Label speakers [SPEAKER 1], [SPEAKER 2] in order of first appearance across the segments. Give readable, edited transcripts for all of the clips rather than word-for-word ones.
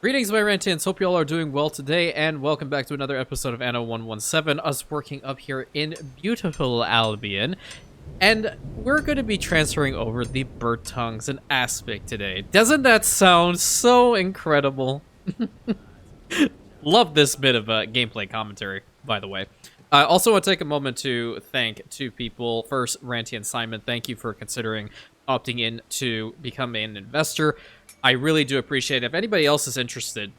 [SPEAKER 1] Greetings, my Rantians. Hope you all are doing well today, and welcome back to another episode of Anno 117, us working up here in beautiful Albion. And we're going to be transferring over the bird tongues and aspect today. Doesn't that sound so incredible? Love this bit of gameplay commentary, by the way. I also want to take a moment to thank two people. First, Rantian Simon, thank you for considering opting in to become an investor. I really do appreciate it. If anybody else is interested,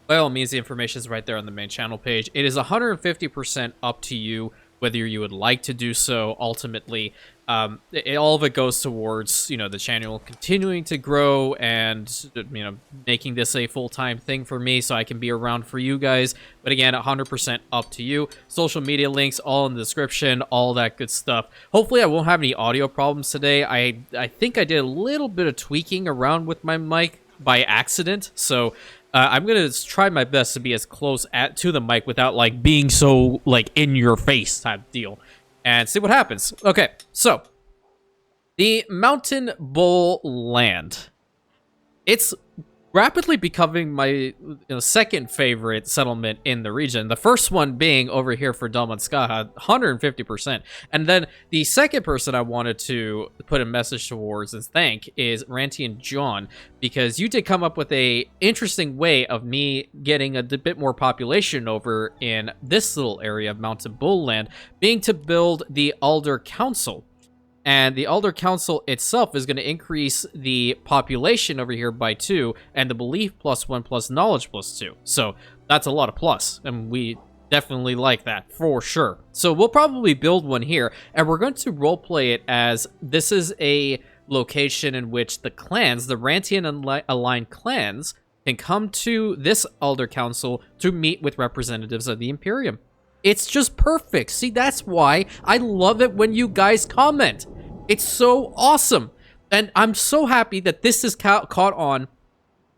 [SPEAKER 1] by all means, the information is right there on the main channel page. It is 150% up to you whether you would like to do so. Ultimately, all of it goes towards, the channel continuing to grow and, making this a full-time thing for me so I can be around for you guys. But again, 100% up to you. Social media links, all in the description, all that good stuff. Hopefully, I won't have any audio problems today. I think I did a little bit of tweaking around with my mic by accident, so I'm gonna try my best to be as close to the mic without being so in your face type deal, and see what happens. Okay, so the Mountain Bulland. It's rapidly becoming my second favorite settlement in the region. The first one being over here for Dalmanskaha, 150%. And then the second person I wanted to put a message towards and thank is Rantian John, because you did come up with a interesting way of me getting a bit more population over in this little area of Mountain Bulland, being to build the Alder Council. And the Elder Council itself is going to increase the population over here by 2, and the belief +1 plus knowledge +2. So that's a lot of plus, and we definitely like that for sure. So we'll probably build one here, and we're going to roleplay it as this is a location in which the clans, the Rantian aligned clans, can come to this Elder Council to meet with representatives of the Imperium. It's just perfect. See, that's why I love it when you guys comment. It's so awesome. And I'm so happy that this is caught on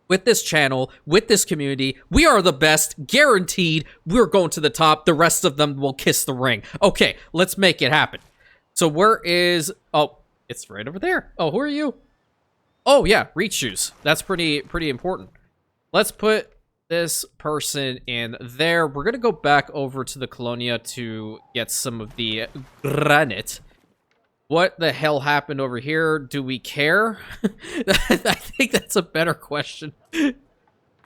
[SPEAKER 1] with this channel, with this community. We are the best, guaranteed. We're going to the top. The rest of them will kiss the ring. Okay, let's make it happen. So where is... Oh, it's right over there. Oh, who are you? Oh, yeah, reach shoes. That's pretty important. Let's put this person in there. We're going to go back over to the Colonia to get some of the granite. What the hell happened over here? Do we care? I think that's a better question.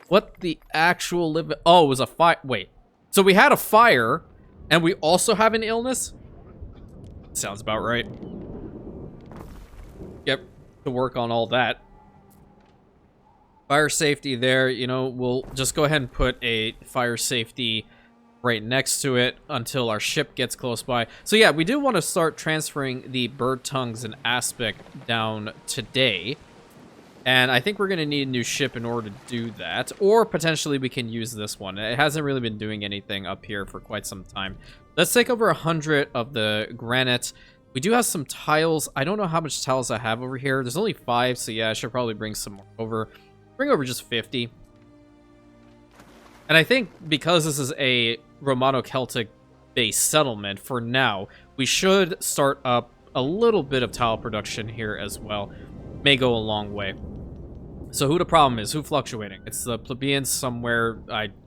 [SPEAKER 1] What the actual live... Oh, it was a fire. Wait. So we had a fire, and we also have an illness? Sounds about right. Yep, to work on all that. Fire safety there, we'll just go ahead and put a fire safety right next to it until our ship gets close by. So yeah, we do want to start transferring the bird tongues and aspect down today. And I think we're going to need a new ship in order to do that. Or potentially we can use this one. It hasn't really been doing anything up here for quite some time. Let's take over 100 of the granite. We do have some tiles. I don't know how much tiles I have over here. There's only 5, so yeah, I should probably bring some more over. Bring over just 50. And I think because this is a Romano-Celtic based settlement for now, we should start up a little bit of tile production here as well. May go a long way. So who the problem is? Who fluctuating? It's the plebeians somewhere.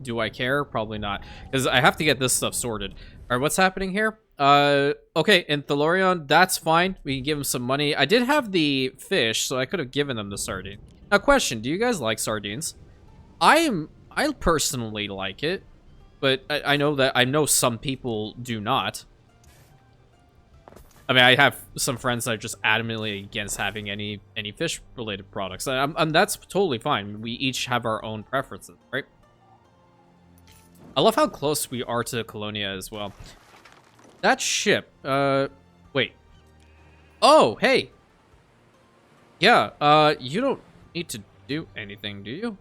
[SPEAKER 1] Do I care? Probably not. Because I have to get this stuff sorted. Alright, what's happening here? Okay, in Thalorion, that's fine. We can give them some money. I did have the fish, so I could have given them the sardine. Now, question, do you guys like sardines? I personally like it, but I know some people do not. I mean, I have some friends that are just adamantly against having any fish-related products, and that's totally fine. We each have our own preferences, right? I love how close we are to Colonia as well. That ship, wait. Oh, hey! Yeah, you don't need to do anything, do you?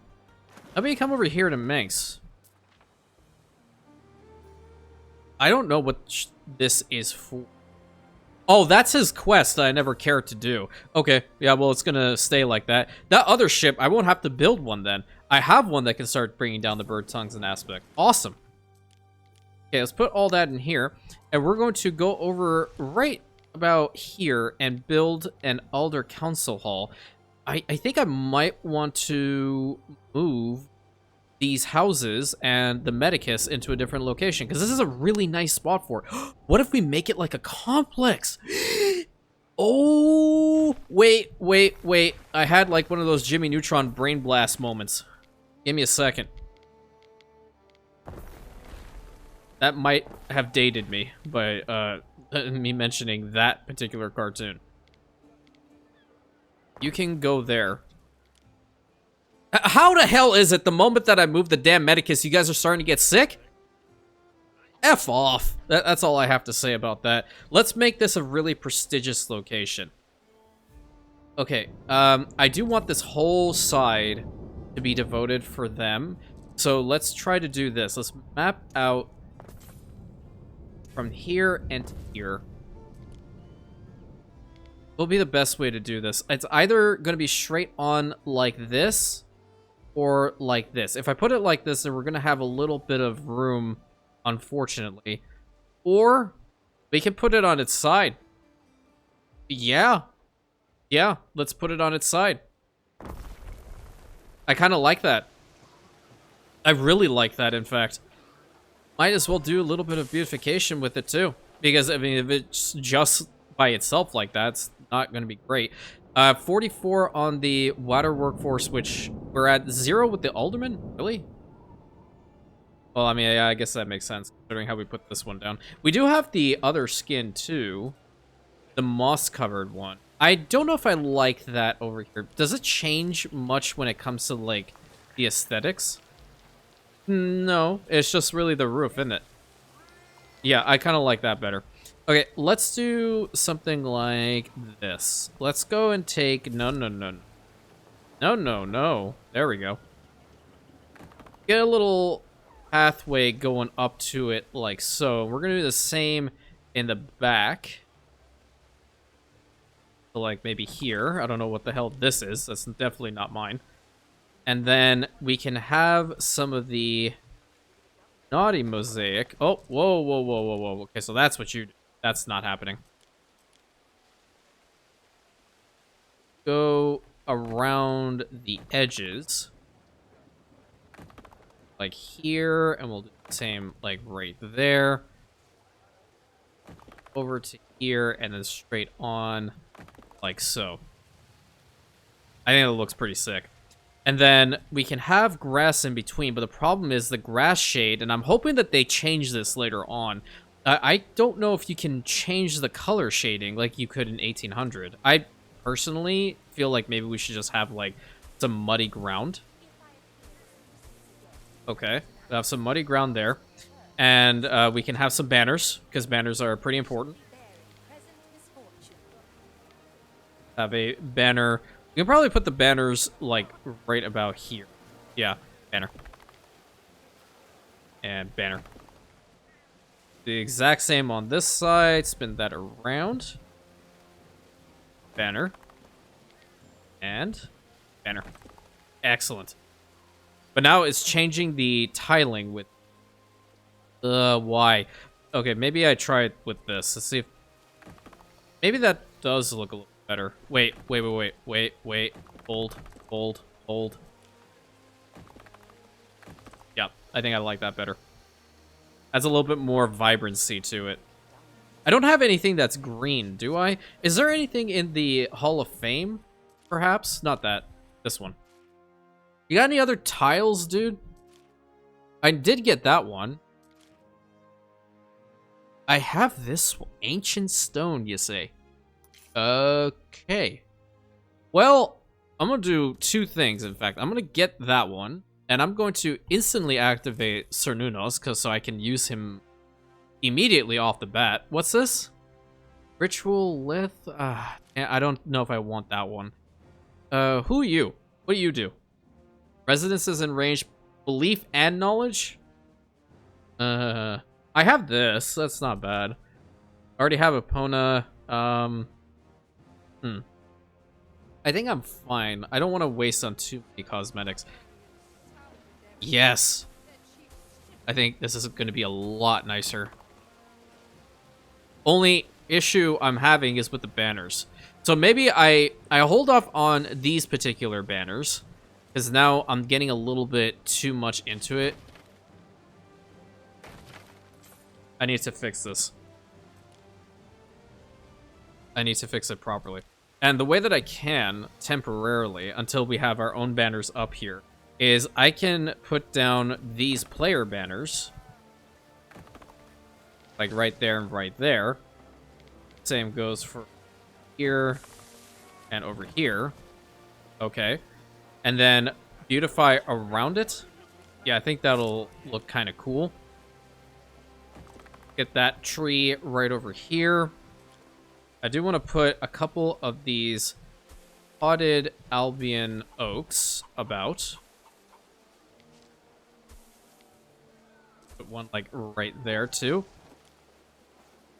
[SPEAKER 1] Let me come over here to Manx. I don't know what this is for. Oh, that's his quest that I never cared to do. Okay, yeah, well, it's gonna stay like that. That other ship, I won't have to build one then. I have one that can start bringing down the bird tongues and aspect. Awesome. Okay, let's put all that in here. And we're going to go over right about here and build an Elder Council Hall. I think I might want to move these houses and the Medicus into a different location, because this is a really nice spot for it. What if we make it like a complex? Oh, wait. I had like one of those Jimmy Neutron brain blast moments. Give me a second. That might have dated me by me mentioning that particular cartoon. You can go there. How the hell is it the moment that I move the damn Medicus, you guys are starting to get sick? F off. That's all I have to say about that. Let's make this a really prestigious location. Okay, I do want this whole side to be devoted for them. So let's try to do this. Let's map out from here and here. What will be the best way to do this? It's either going to be straight on like this or like this. If I put it like this, then we're going to have a little bit of room, unfortunately. Or we can put it on its side. Yeah, let's put it on its side. I kind of like that. I really like that, in fact. Might as well do a little bit of beautification with it, too. Because, I mean, if it's just by itself like that, it's not going to be great. 44 on the water workforce, which we're at 0 with the alderman? Really? Well, I mean, yeah, I guess that makes sense, considering how we put this one down. We do have the other skin, too. The moss-covered one. I don't know if I like that over here. Does it change much when it comes to, like, the aesthetics? No, it's just really the roof, isn't it? Yeah, I kind of like that better. Okay, let's do something like this. Let's go and take... No. There we go. Get a little pathway going up to it like so. We're going to do the same in the back. So like maybe here. I don't know what the hell this is. That's definitely not mine. And then we can have some of the naughty mosaic. Oh, whoa. Okay, so that's what you do. That's not happening. Go around the edges. Like here, and we'll do the same like right there. Over to here, and then straight on like so. I think it looks pretty sick. And then we can have grass in between, but the problem is the grass shade, and I'm hoping that they change this later on. I don't know if you can change the color shading like you could in 1800. I personally feel like maybe we should just have like some muddy ground. Okay, we have some muddy ground there. And we can have some banners, because banners are pretty important. Have a banner. We can probably put the banners like right about here. Yeah, banner. And banner. The exact same on this side. Spin that around. Banner. And banner. Excellent. But now it's changing the tiling with... why? Okay, maybe I try it with this. Let's see if... Maybe that does look a little better. Wait. Hold. Yeah, I think I like that better. Adds a little bit more vibrancy to it. I don't have anything that's green, do I? Is there anything in the Hall of Fame, perhaps? Not that. This one. You got any other tiles, dude? I did get that one. I have this ancient stone, you say? Okay. Well, I'm going to do two things, in fact. I'm going to get that one. And I'm going to instantly activate Cernunnos, so I can use him immediately off the bat. What's this? Ritual Lith? I don't know if I want that one. Who are you? What do you do? Residences in range, belief and knowledge? I have this. That's not bad. I already have Epona. I think I'm fine. I don't want to waste on too many cosmetics. Yes. I think this is going to be a lot nicer. Only issue I'm having is with the banners. So maybe I hold off on these particular banners. Because now I'm getting a little bit too much into it. I need to fix this. I need to fix it properly. And the way that I can, temporarily, until we have our own banners up here, is I can put down these player banners. Like right there and right there. Same goes for here and over here. Okay. And then beautify around it. Yeah, I think that'll look kind of cool. Get that tree right over here. I do want to put a couple of these potted Albion oaks about. Put one like right there too.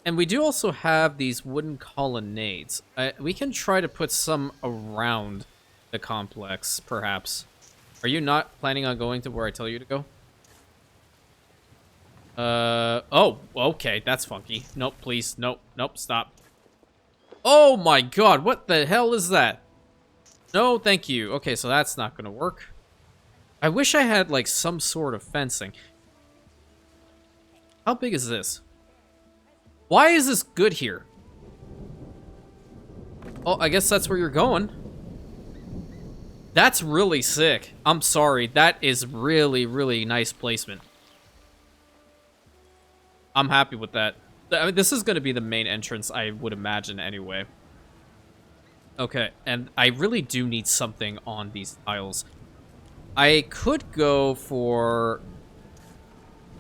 [SPEAKER 1] And we do also have these wooden colonnades. We can try to put some around the complex, perhaps. Are you not planning on going to where I tell you to go? Oh, okay, that's funky. Nope, please, nope, stop. Oh my god, what the hell is that? No, thank you. Okay, so that's not gonna work. I wish I had, like, some sort of fencing. How big is this? Why is this good here? Oh, I guess that's where you're going. That's really sick. I'm sorry, that is really, really nice placement. I'm happy with that. I mean, this is going to be the main entrance, I would imagine, anyway. Okay, and I really do need something on these tiles. I could go for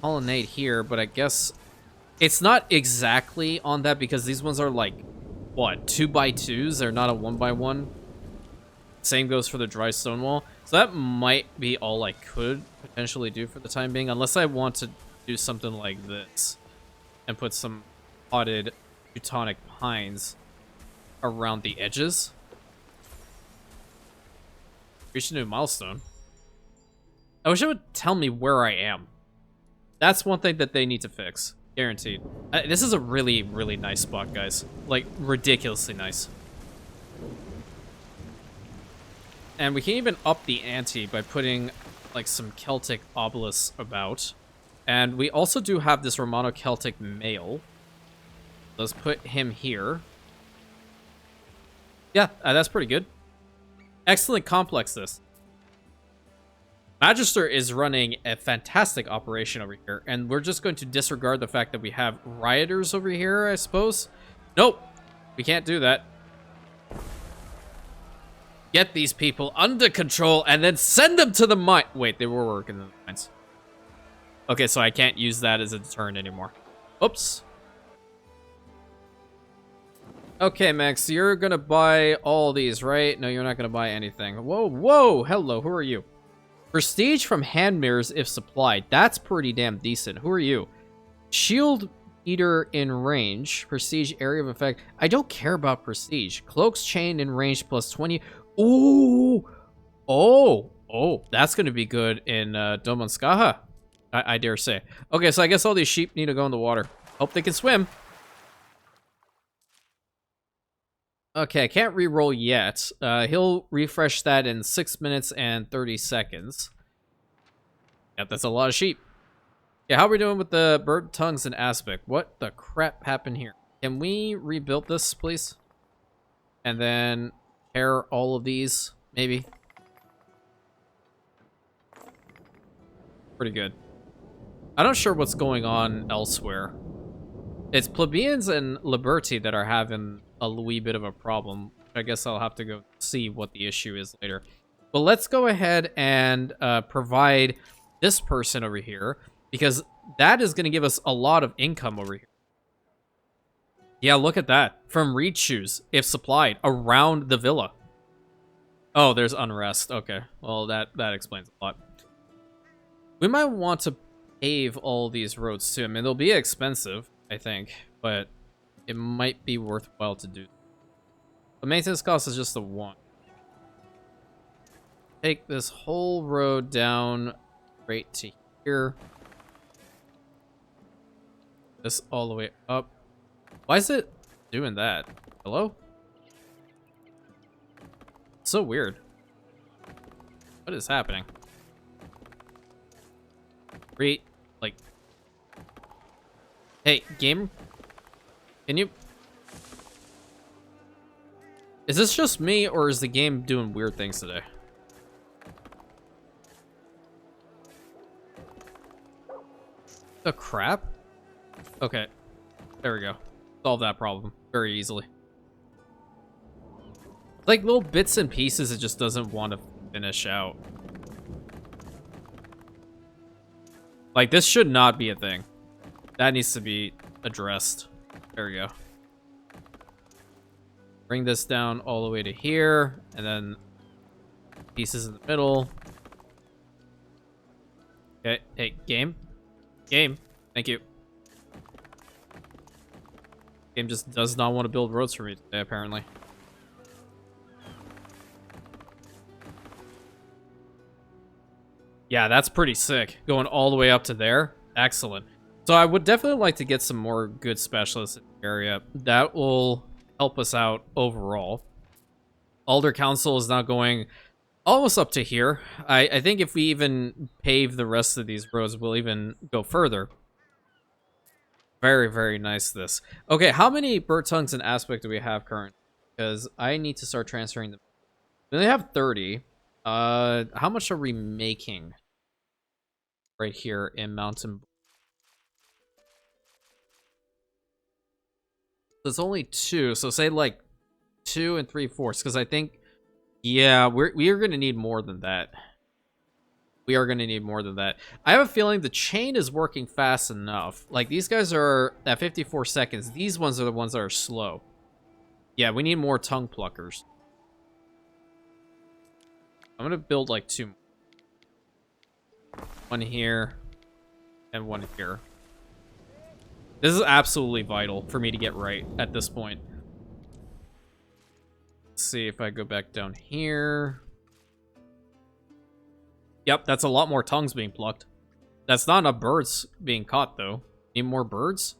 [SPEAKER 1] colonnade here, but I guess it's not exactly on that because these ones are like, what, 2x2s? They're not a 1x1. Same goes for the dry stone wall. So that might be all I could potentially do for the time being, unless I want to do something like this and put some potted Teutonic pines around the edges. Reach a new milestone. I wish it would tell me where I am. That's one thing that they need to fix. Guaranteed. This is a really, really nice spot, guys. Like, ridiculously nice. And we can even up the ante by putting, like, some Celtic obelisks about. And we also do have this Romano-Celtic male. Let's put him here. Yeah, that's pretty good. Excellent complex, this. Magister is running a fantastic operation over here, and we're just going to disregard the fact that we have rioters over here, I suppose. Nope, we can't do that. Get these people under control and then send them to the mine. Wait, they were working in the mines. Okay, so I can't use that as a deterrent anymore. Oops. Okay, Max, you're gonna buy all these, right? No, you're not gonna buy anything. Whoa, whoa, hello, who are you? Prestige from hand mirrors if supplied. That's pretty damn decent. Who are you? Shield eater in range. Prestige area of effect. I don't care about prestige. Cloaks chained in range plus 20. Ooh. Oh, that's gonna be good in Domonskaha. I dare say. Okay, so I guess all these sheep need to go in the water. Hope they can swim. Okay, I can't re-roll yet. He'll refresh that in 6 minutes and 30 seconds. Yep, that's a lot of sheep. Yeah, how are we doing with the bird tongues and aspect? What the crap happened here? Can we rebuild this, please? And then pair all of these, maybe? Pretty good. I'm not sure what's going on elsewhere. It's plebeians and Liberty that are having a wee bit of a problem. I guess I'll have to go see what the issue is later. But let's go ahead and provide this person over here, because that is going to give us a lot of income over here. Yeah, look at that. From reed shoes, if supplied, around the villa. Oh, there's unrest. Okay, well, that explains a lot. We might want to pave all these roads too. I mean, they'll be expensive, I think, but it might be worthwhile to do. The maintenance cost is just the one. Take this whole road down right to here. This all the way up. Why is it doing that? Hello? So weird. What is happening? Like... Hey, game? Can you... Is this just me, or is the game doing weird things today? The crap? Okay. There we go. Solve that problem very easily. Like little bits and pieces it just doesn't want to finish out. Like this should not be a thing. That needs to be addressed. There we go. Bring this down all the way to here, and then pieces in the middle. Okay, hey, game. Game, thank you. Game just does not want to build roads for me today, apparently. Yeah, that's pretty sick. Going all the way up to there. Excellent. So I would definitely like to get some more good specialists in the area. That will help us out overall. Alder Council is now going almost up to here. I think if we even pave the rest of these roads, we'll even go further. Very, very nice, this. Okay, how many bird tongues and aspect do we have currently? Because I need to start transferring them. They have 30. How much are we making right here in Mountain? It's only 2, so say like 2 3/4, because I think, yeah, we are going to need more than that. We are going to need more than that. I have a feeling the chain is working fast enough. Like, these guys are at 54 seconds. These ones are the ones that are slow. Yeah, we need more tongue pluckers. I'm going to build like 2 more. One here and one here. This is absolutely vital for me to get right at this point. Let's see if I go back down here. Yep, that's a lot more tongues being plucked. That's not enough birds being caught, though. Need more birds?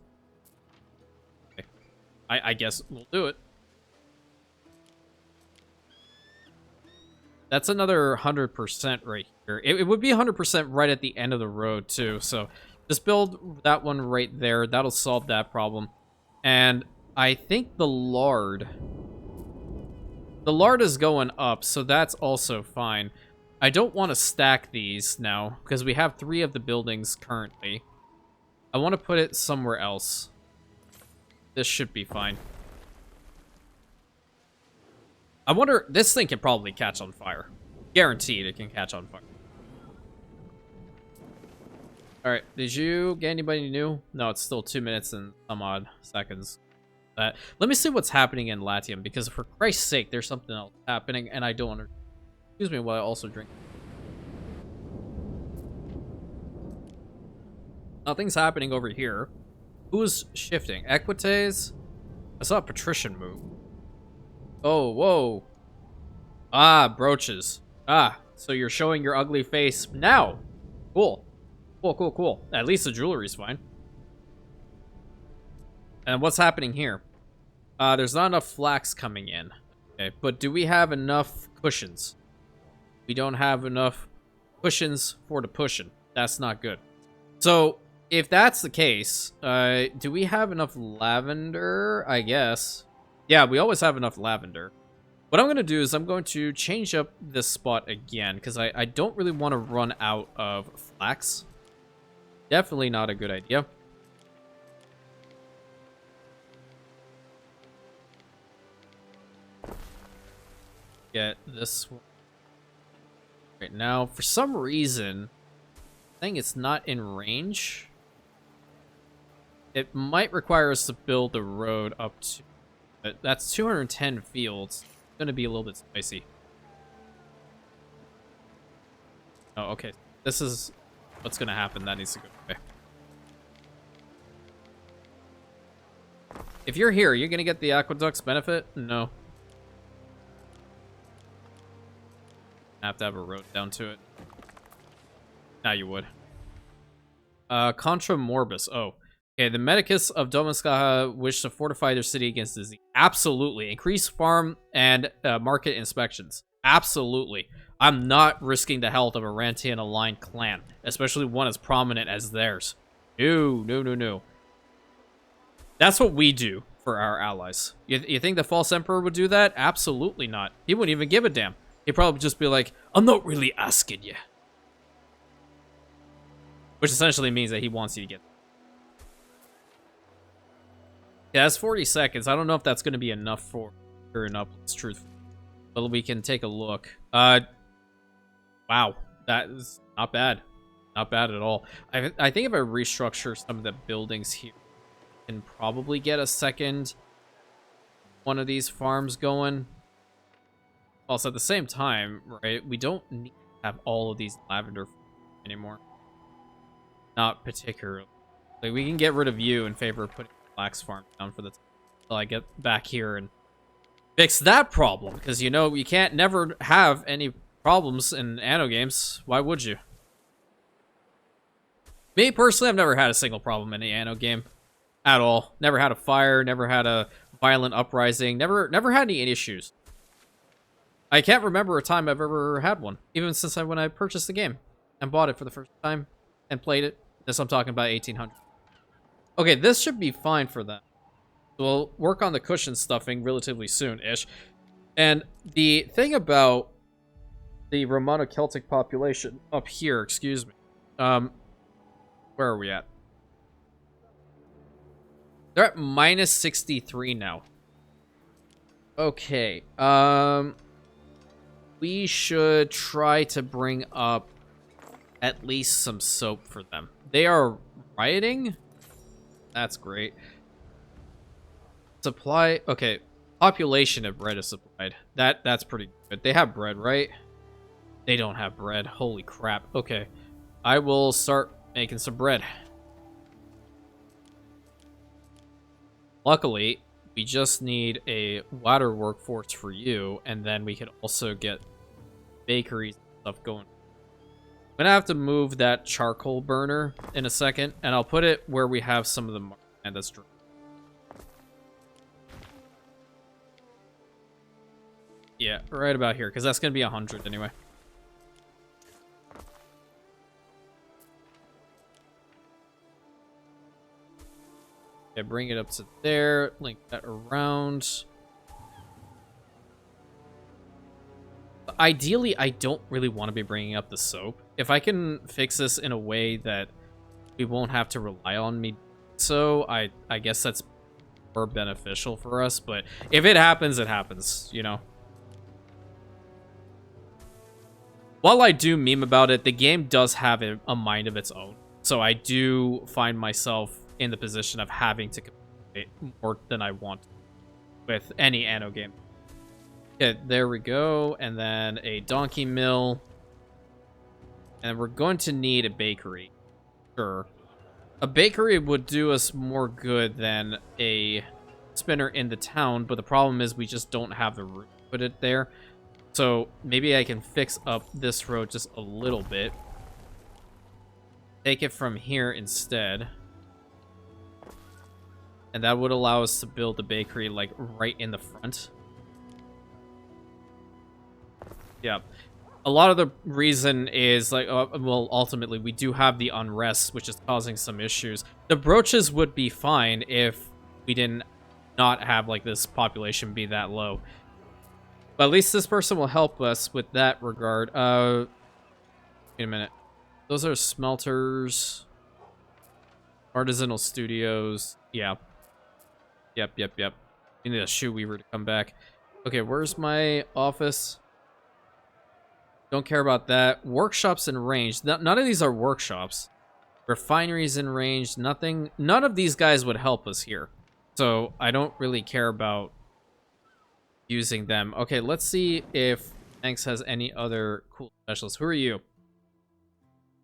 [SPEAKER 1] Okay. I guess we'll do it. That's another 100% right here. It would be 100% right at the end of the road, too. So just build that one right there. That'll solve that problem. And I think the lard... The lard is going up, so that's also fine. I don't want to stack these now, because we have 3 of the buildings currently. I want to put it somewhere else. This should be fine. I wonder, this thing can probably catch on fire. Guaranteed it can catch on fire. Alright, did you get anybody new? No, it's still 2 minutes and some odd seconds. Let me see what's happening in Latium, because for Christ's sake, there's something else happening, and I don't understand. Excuse me while I also drink. Nothing's happening over here. Who's shifting? Equites? I saw a patrician move. Oh, whoa. Ah, brooches. Ah, so you're showing your ugly face now. Cool. Cool, cool, cool. At least the jewelry's fine. And what's happening here? There's not enough flax coming in. Okay, but do we have enough cushions? We don't have enough cushions for the pushing. That's not good. So, if that's the case, do we have enough lavender? I guess. Yeah, we always have enough lavender. What I'm going to do is I'm going to change up this spot again, because I don't really want to run out of flax. Definitely not a good idea. Get this one. Right now, for some reason, I think it's not in range. It might require us to build the road up to... That's 210 fields. It's going to be a little bit spicy. Oh, okay. This is what's going to happen. That needs to go away. If you're here, you're going to get the aqueduct's benefit? No. Have to have a road down to it. Now you would. Contra Morbus. Oh. Okay, the Medicus of Domaskaha wish to fortify their city against disease. Absolutely. Increase farm and market inspections. Absolutely. I'm not risking the health of a Rantian aligned clan, especially one as prominent as theirs. No, no, no, no. That's what we do for our allies. You think the False Emperor would do that? Absolutely not. He wouldn't even give a damn. He'd probably just be like, I'm not really asking you. Which essentially means that he wants you to get. Yeah, that's 40 seconds. I don't know if that's going to be enough for enough. It's truthful. But we can take a look. Wow. That is not bad. Not bad at all. I think if I restructure some of the buildings here, I can probably get a second one of these farms going. Also, at the same time, right, we don't need to have all of these lavender anymore. Not particularly. Like, we can get rid of you in favor of putting the flax farm down for the time until I get back here and fix that problem. Because, you know, you can't never have any problems in Anno games. Why would you? Me, personally, I've never had a single problem in an Anno game. At all. Never had a fire, never had a violent uprising, never had any issues. I can't remember a time I've ever had one, even since when I purchased the game and bought it for the first time and played it. This I'm talking about 1800. Okay, this should be fine for that. We'll work on the cushion stuffing relatively soon-ish. And the thing about the Romano-Celtic population up here, excuse me. Where are we at? They're at minus 63 now. Okay. We should try to bring up at least some soap for them. They are rioting? That's great. Supply, okay. Population of bread is supplied. That's pretty good. They have bread, right? They don't have bread. Holy crap. Okay. I will start making some bread. Luckily, we just need a water workforce for you, and then we can also get bakeries and stuff going. I'm gonna have to move that charcoal burner in a second, and I'll put it where we have some of the and that's dry. Yeah, right about here, because that's gonna be 100 anyway. Okay, bring it up to there, link that around. Ideally, I don't really want to be bringing up the soap. If I can fix this in a way that we won't have to rely on me, so I guess that's more beneficial for us. But if it happens, it happens, you know. While I do meme about it, the game does have a mind of its own. So I do find myself in the position of having to compete more than I want with any Anno game. Okay, there we go. And then a donkey mill. And we're going to need a bakery. Sure. A bakery would do us more good than a spinner in the town, but the problem is we just don't have the room to put it there. So maybe I can fix up this road just a little bit. Take it from here instead. And that would allow us to build the bakery, like, right in the front. Yeah. A lot of the reason is, like, well, ultimately, we do have the unrest, which is causing some issues. The brooches would be fine if we didn't not have, like, this population be that low. But at least this person will help us with that regard. Wait a minute. Those are smelters. Artisanal studios. Yeah. Yep. We need a shoe weaver to come back. Okay, where's my office? Don't care about that. Workshops in range. None of these are workshops. Refineries in range. Nothing. None of these guys would help us here. So I don't really care about using them. Okay, let's see if Thanks has any other cool specialists. Who are you?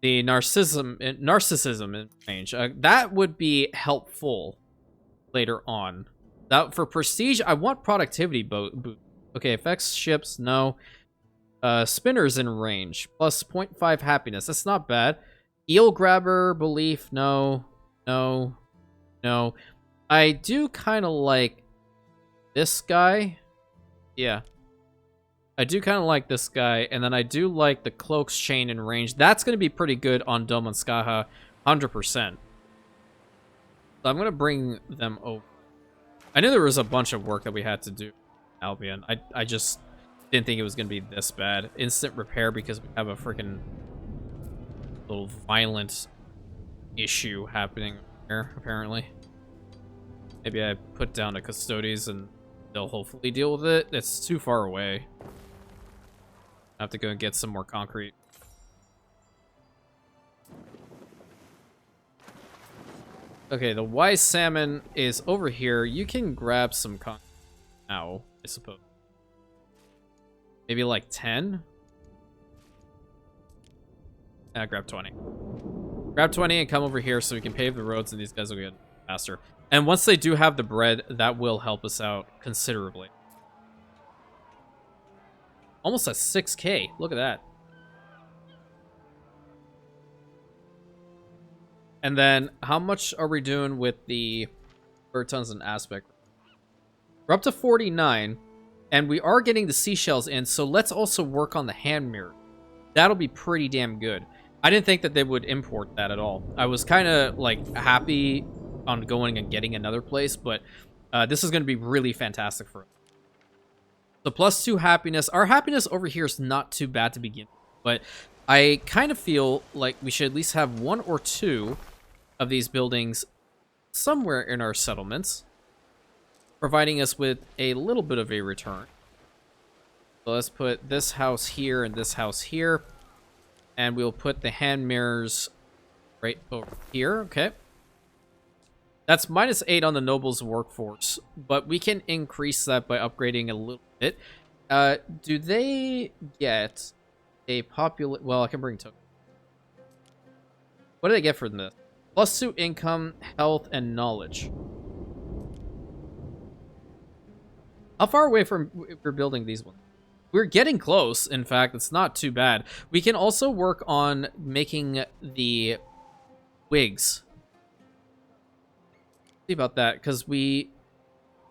[SPEAKER 1] The narcissism in range. That would be helpful later on. That for prestige, I want productivity boot. Okay, affects ships, no. Spinners in range, plus 0.5 happiness. That's not bad. Eel grabber, belief, no. I do kind of like this guy. Yeah. I do kind of like this guy, and then I do like the cloak's chain in range. That's going to be pretty good on Domanskaha, 100%. So I'm going to bring them over. I knew there was a bunch of work that we had to do, Albion. I just didn't think it was going to be this bad. Instant repair because we have a freaking little violent issue happening here, apparently. Maybe I put down the custodies and they'll hopefully deal with it. It's too far away. I have to go and get some more concrete. Okay, the wise salmon is over here. You can grab some concrete now, I suppose. Maybe like 10? Grab 20. Grab 20 and come over here so we can pave the roads and these guys will get faster. And once they do have the bread, that will help us out considerably. Almost at 6K. Look at that. And then, how much are we doing with the bird tons and aspect? We're up to 49, and we are getting the seashells in, so let's also work on the hand mirror. That'll be pretty damn good. I didn't think that they would import that at all. I was kind of, like, happy on going and getting another place, but this is going to be really fantastic for us. So +2 happiness. Our happiness over here is not too bad to begin with, but I kind of feel like we should at least have 1 or 2 of these buildings somewhere in our settlements, providing us with a little bit of a return. So let's put this house here and this house here, and we'll put the hand mirrors right over here. Okay. That's -8 on the nobles workforce, but we can increase that by upgrading a little bit. Do they get a popular... Well, I can bring token. What do they get for this? +2 income, health, and knowledge. How far away from we're building these ones? We're getting close. In fact, it's not too bad. We can also work on making the wigs. See about that, because we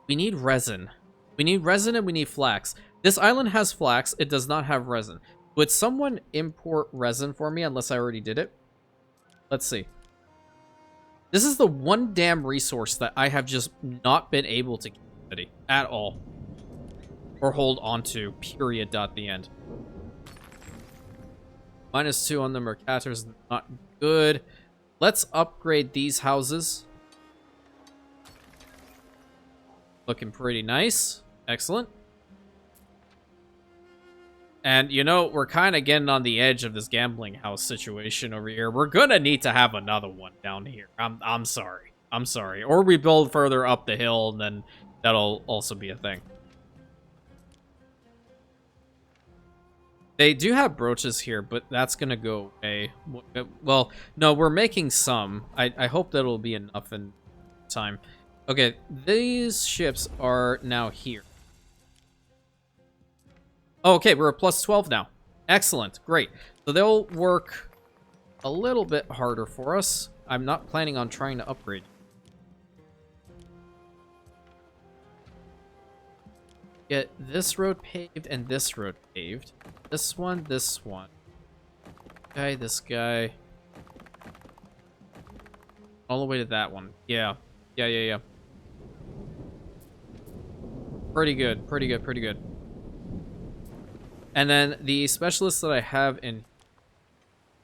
[SPEAKER 1] need resin. We need resin and we need flax. This island has flax. It does not have resin. Would someone import resin for me, unless I already did it? Let's see. This is the one damn resource that I have just not been able to get ready at all. Or hold on to, period, dot the end. -2 on the mercators, not good. Let's upgrade these houses. Looking pretty nice. Excellent. And, you know, we're kind of getting on the edge of this gambling house situation over here. We're going to need to have another one down here. I'm sorry. I'm sorry. Or we build further up the hill, and then that'll also be a thing. They do have brooches here, but that's going to go away. Well, no, we're making some. I hope that'll be enough in time. Okay, these ships are now here. Oh, okay, we're at +12 now. Excellent, great. So they'll work a little bit harder for us. I'm not planning on trying to upgrade. Get this road paved and this road paved. This one, this one. This guy. All the way to that one. Yeah. Yeah. Pretty good, pretty good, pretty good. And then the specialists that I have in...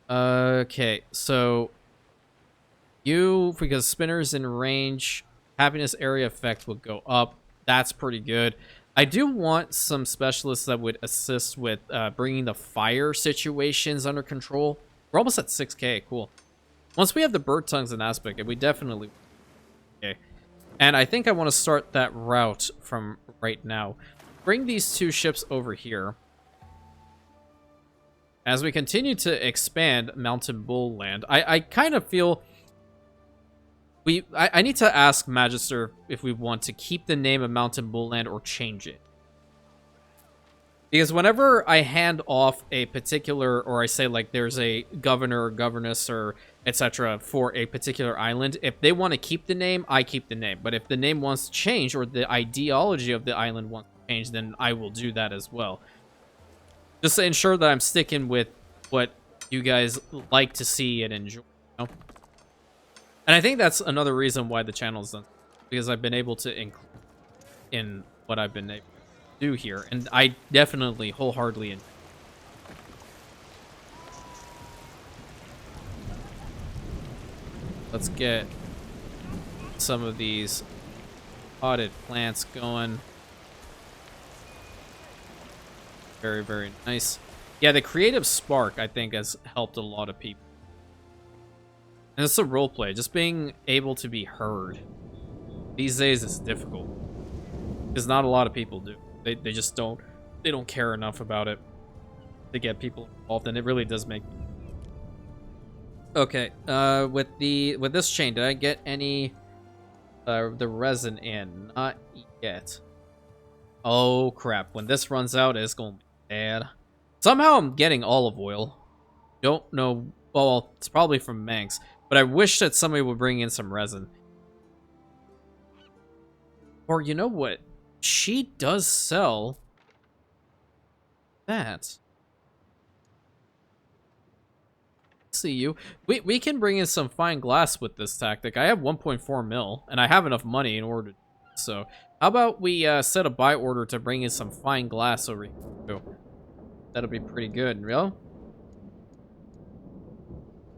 [SPEAKER 1] Okay, so... You, because spinners in range, happiness area effect will go up. That's pretty good. I do want some specialists that would assist with bringing the fire situations under control. We're almost at 6K, cool. Once we have the bird tongues and aspect, we definitely... Okay. And I think I want to start that route from right now. Bring these 2 ships over here. As we continue to expand Mountain Bulland, I kind of feel... I need to ask Magister if we want to keep the name of Mountain Bulland or change it. Because whenever I hand off a particular, or I say like there's a governor or governess or etc. for a particular island, if they want to keep the name, I keep the name. But if the name wants to change or the ideology of the island wants to change, then I will do that as well. Just to ensure that I'm sticking with what you guys like to see and enjoy. You know? And I think that's another reason why the channel's done, because I've been able to include in what I've been able to do here, and I definitely wholeheartedly enjoy. Let's get some of these potted plants going. Very, very nice. Yeah, the creative spark, I think, has helped a lot of people. And it's a roleplay, just being able to be heard. These days, it's difficult. Because not a lot of people do. They just don't, they don't care enough about it to get people involved, and it really does make... Okay, with this chain, did I get any, the resin in? Not yet. Oh, crap. When this runs out, it's gonna be bad. Somehow I'm getting olive oil. Don't know, well, it's probably from Manx, but I wish that somebody would bring in some resin. Or, you know what? She does sell that. See you. We can bring in some fine glass with this tactic. I have 1.4 mil, and I have enough money in order to do it. So how about we set a buy order to bring in some fine glass over here? That'll be pretty good, real.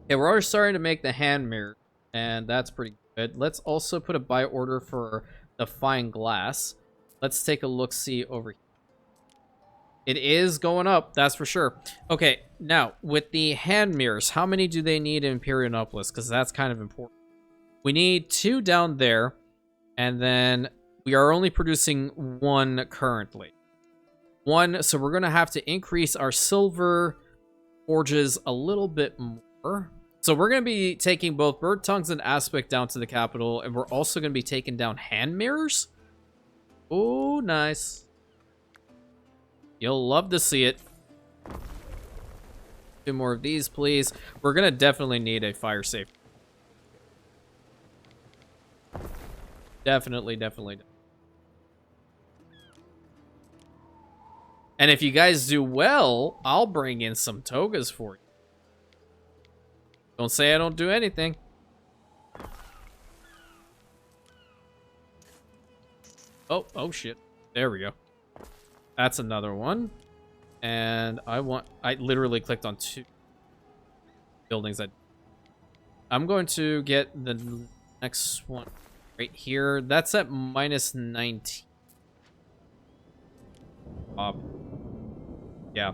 [SPEAKER 1] Okay, we're already starting to make the hand mirror, and that's pretty good. Let's also put a buy order for the fine glass. Let's take a look-see over here. It is going up, that's for sure. Okay, now, with the hand mirrors, how many do they need in Imperiumopolis? Because that's kind of important. We need 2 down there, and then we are only producing 1 currently. 1, so we're going to have to increase our silver forges a little bit more. So we're going to be taking both bird tongues and aspect down to the capital, and we're also going to be taking down hand mirrors. Oh, nice. You'll love to see it. 2 more of these, please. We're going to definitely need a fire safe. Definitely. And if you guys do well, I'll bring in some togas for you. Don't say I don't do anything. Oh shit. There we go. That's another one. And I literally clicked on 2 buildings. I'm going to get the next one right here. That's at minus 19. Yeah.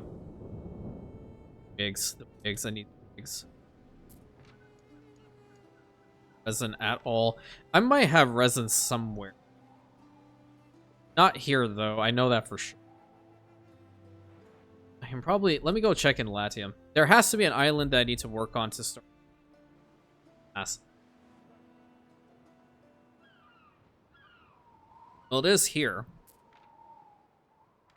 [SPEAKER 1] Pigs. The pigs. I need pigs. Resin at all. I might have resin somewhere. Not here, though. I know that for sure. I can probably... Let me go check in Latium. There has to be an island that I need to work on to start. Well, it is here.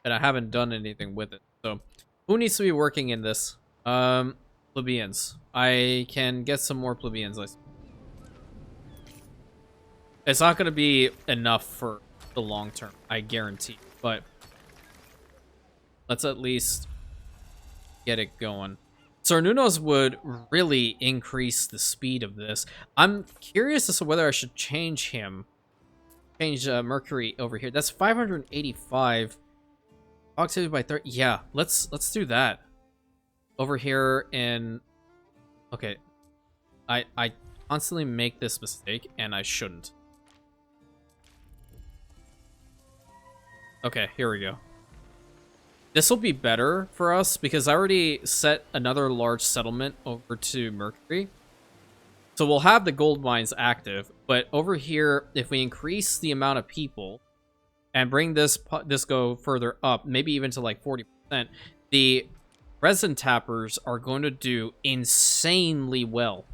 [SPEAKER 1] And I haven't done anything with it. So, who needs to be working in this? Plebeians. I can get some more plebeians. It's not going to be enough for the long term, I guarantee. But let's at least get it going. Cernunnos would really increase the speed of this. I'm curious as to whether I should change him. Change Mercury over here. That's 585. Activity by 30. Yeah, let's do that. Over here in... Okay. I constantly make this mistake, and I shouldn't. Okay, here we go. This will be better for us because I already set another large settlement over to Mercury. So we'll have the gold mines active, but over here, if we increase the amount of people and bring this go further up, maybe even to like 40%, the resin tappers are going to do insanely well.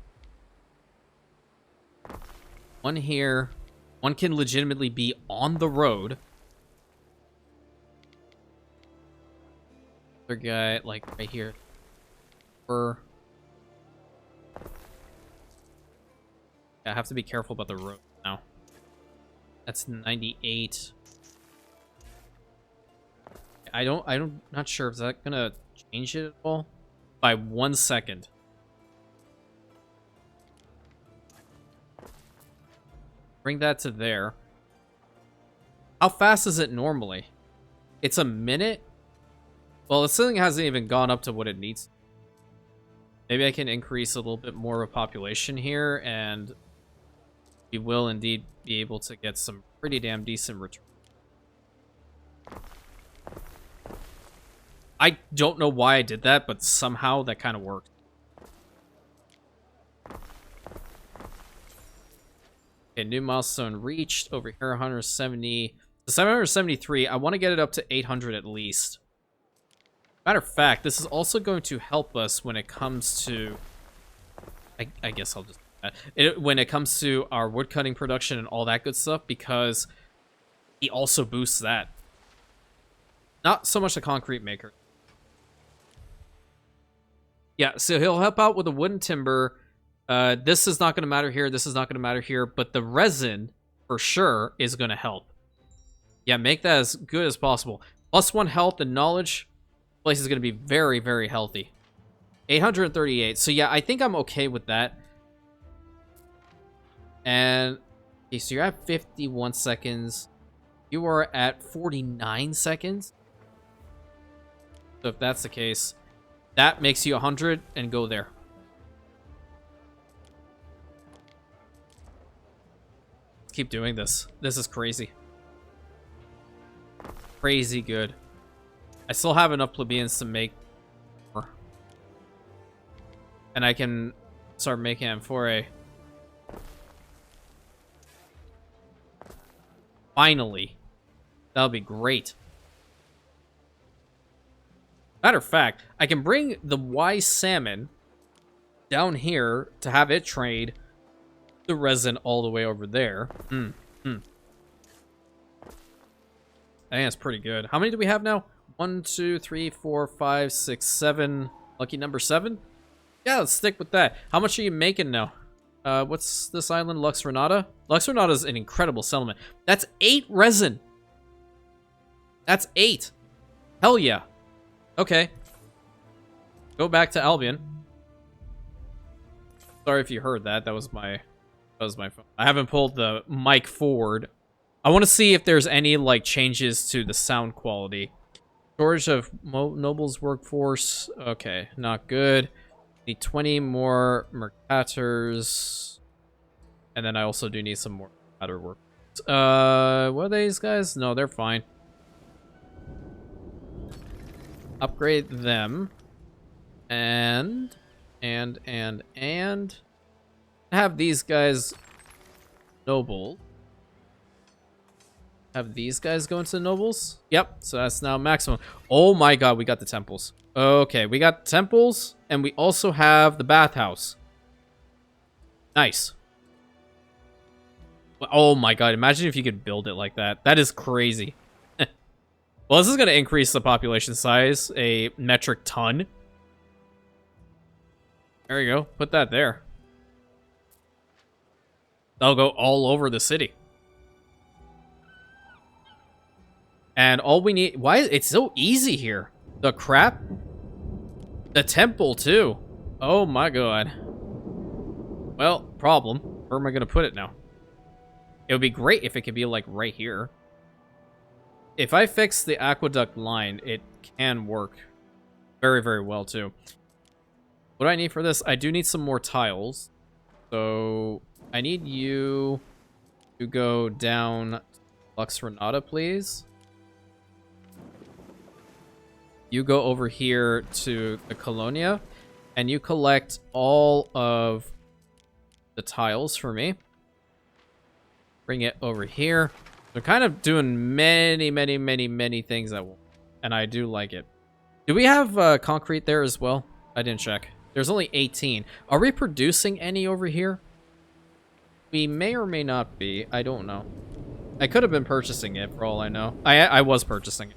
[SPEAKER 1] One here. One can legitimately be on the road. Other guy, like, right here. I have to be careful about the road now. That's 98. Yeah, not sure if that's gonna change it at all. By 1 second. Bring that to there. How fast is it normally? It's a minute? Well, the ceiling hasn't even gone up to what it needs. Maybe I can increase a little bit more of population here, and we will indeed be able to get some pretty damn decent return. I don't know why I did that, but somehow that kind of worked. Okay, new milestone reached. Over here, 170. 773. I want to get it up to 800 at least. Matter of fact, this is also going to help us when it comes to... I guess I'll just... when it comes to our woodcutting production and all that good stuff, because he also boosts that. Not so much the concrete maker. Yeah, so he'll help out with the wooden timber. This is not going to matter here. This is not going to matter here. But the resin, for sure, is going to help. Yeah, make that as good as possible. +1 health and knowledge. Place is going to be very, very healthy. 838. So yeah, I think I'm okay with that. And okay, so you're at 51 seconds. You are at 49 seconds. So if that's the case, that makes you 100 and go there. Let's keep doing this. This is crazy. Crazy good. I still have enough plebeians to make more. And I can start making amphora. Finally. That'll be great. Matter of fact, I can bring the wise salmon down here to have it trade the resin all the way over there. I think that's pretty good. How many do we have now? 1, 2, 3, 4, 5, 6, 7. Lucky number 7? Yeah, let's stick with that. How much are you making now? What's this island? Lux Renata? Lux Renata is an incredible settlement. That's 8 resin. That's 8. Hell yeah. Okay. Go back to Albion. Sorry if you heard that. That was my phone. I haven't pulled the mic forward. I want to see if there's any like changes to the sound quality. Storage of nobles workforce. Okay, not good. Need 20 more mercators. And then I also do need some more mercator work. What are these guys? No, they're fine. Upgrade them. And have these guys noble. Have these guys go into nobles? Yep, so that's now maximum. Oh my god, we got the temples. Okay, we got temples, and we also have the bathhouse. Nice. Oh my god, imagine if you could build it like that. That is crazy. Well, this is going to increase the population size a metric ton. There you go. Put that there. That'll go all over the city. And all we need... Why is it's so easy here? The crap? The temple, too. Oh, my god. Well, problem. Where am I going to put it now? It would be great if it could be, like, right here. If I fix the aqueduct line, it can work very, very well, too. What do I need for this? I do need some more tiles. So, I need you to go down Lux Renata, please. You go over here to the Colonia, and you collect all of the tiles for me. Bring it over here. They're kind of doing many things at once, and I do like it. Do we have concrete there as well? I didn't check. There's only 18. Are we producing any over here? We may or may not be. I don't know. I could have been purchasing it for all I know. I was purchasing it.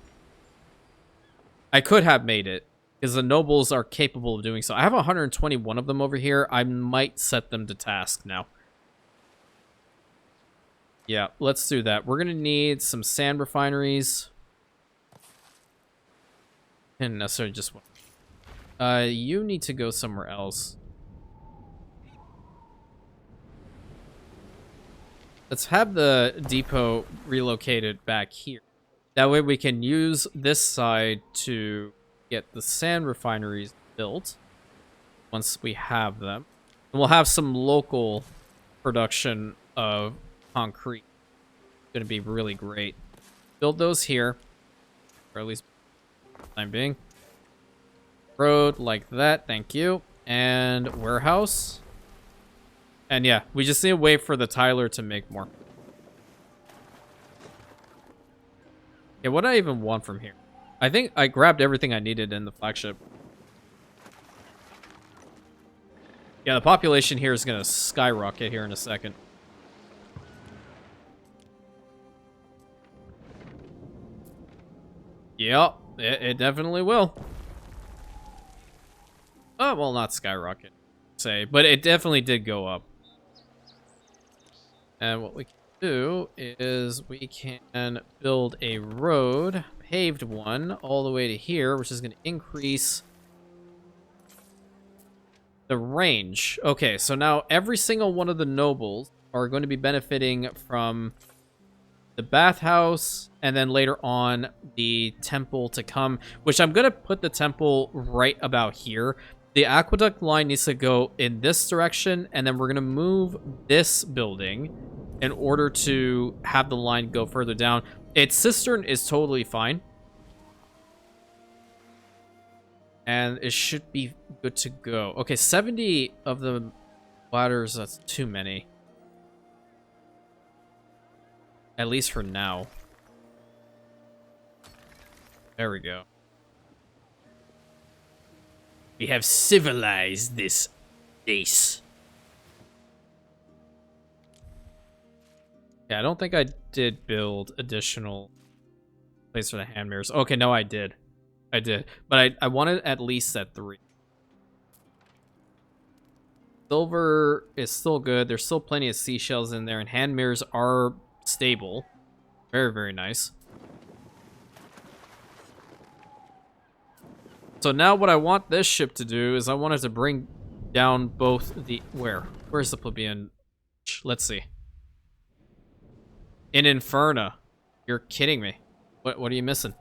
[SPEAKER 1] I could have made it, because the nobles are capable of doing so. I have 121 of them over here. I might set them to task now. Yeah, let's do that. We're going to need some sand refineries. And necessarily just one. You need to go somewhere else. Let's have the depot relocated back here. That way we can use this side to get the sand refineries built once we have them. And we'll have some local production of concrete. It's going to be really great. Build those here, or at least for the time being. Road like that, thank you. And warehouse. And yeah, we just need to wait for the tiler to make more. Yeah, what do I even want from here? I think I grabbed everything I needed in the flagship. Yeah, the population here is going to skyrocket here in a second. Yep, it definitely will. Oh, well, not skyrocket, say, but it definitely did go up. And what we can do is we can build a road, paved one, all the way to here, which is going to increase the range. Okay, so now every single one of the nobles are going to be benefiting from the bathhouse, and then later on the temple to come, which I'm going to put the temple right about here. The aqueduct line needs to go in this direction, and then we're going to move this building in order to have the line go further down. Its cistern is totally fine. And it should be good to go. Okay, 70 of the ladders, that's too many. At least for now. There we go. We have civilized this place. Yeah, I don't think I did build additional place for the hand mirrors. Okay, no, I did. I did. But I wanted at least at 3. Silver is still good. There's still plenty of seashells in there, and hand mirrors are stable. Very, very nice. So now what I want this ship to do is I want it to bring down both the... Where's the plebeian? Let's see. In Inferno. You're kidding me. What are you missing?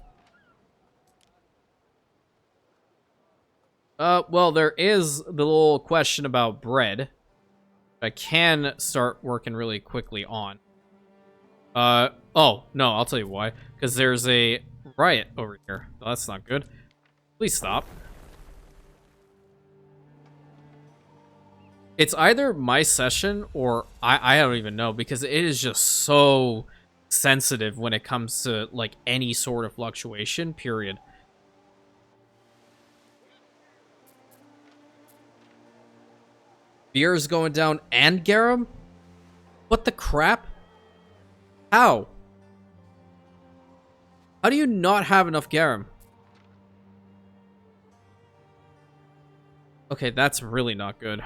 [SPEAKER 1] Well, there is the little question about bread. I can start working really quickly on. Oh, no, I'll tell you why. Because there's a riot over here. Well, that's not good. Please stop. It's either my session or I don't even know, because it is just so sensitive when it comes to, like, any sort of fluctuation, period. Beer is going down and garum? What the crap? How? How do you not have enough garum? Okay, that's really not good.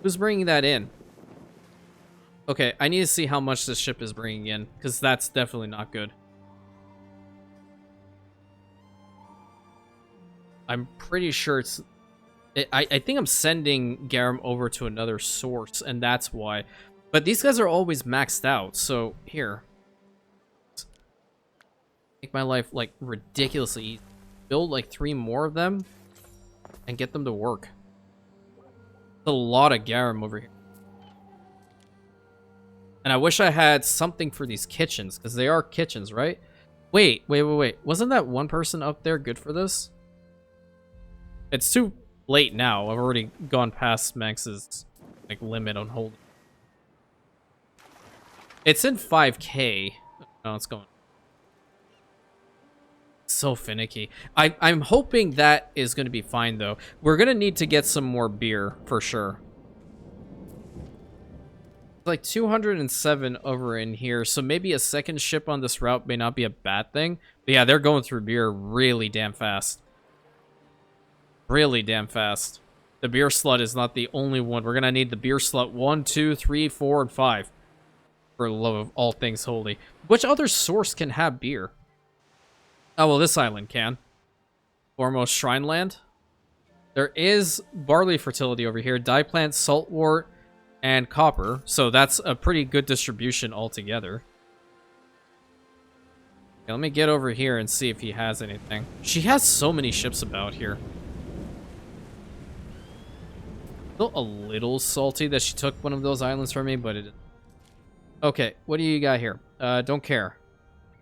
[SPEAKER 1] Who's bringing that in? Okay, I need to see how much this ship is bringing in, because that's definitely not good. I'm pretty sure it's... I think I'm sending garum over to another source, and that's why. But these guys are always maxed out, so here. Make my life, like, ridiculously easy. Build, like, 3 more of them, and get them to work. A lot of garum over here. And I wish I had something for these kitchens, because they are kitchens, right? Wait. Wasn't that one person up there good for this? It's too late now. I've already gone past Max's, like, limit on holding. It's in 5K. No, it's going. So finicky. I'm hoping that is going to be fine, though. We're going to need to get some more beer, for sure. Like 207 over in here, so maybe a second ship on this route may not be a bad thing. But yeah, they're going through beer really damn fast. Really damn fast. The beer slut is not the only one. We're going to need the beer slut 1, 2, 3, 4, and 5. For the love of all things holy. Which other source can have beer? Oh, well, this island can. Foremost Shrine Land. There is barley fertility over here, dye plant, saltwort, and copper. So that's a pretty good distribution altogether. Okay, let me get over here and see if he has anything. She has so many ships about here. Still a little salty that she took one of those islands from me, but it... Okay, what do you got here? Don't care.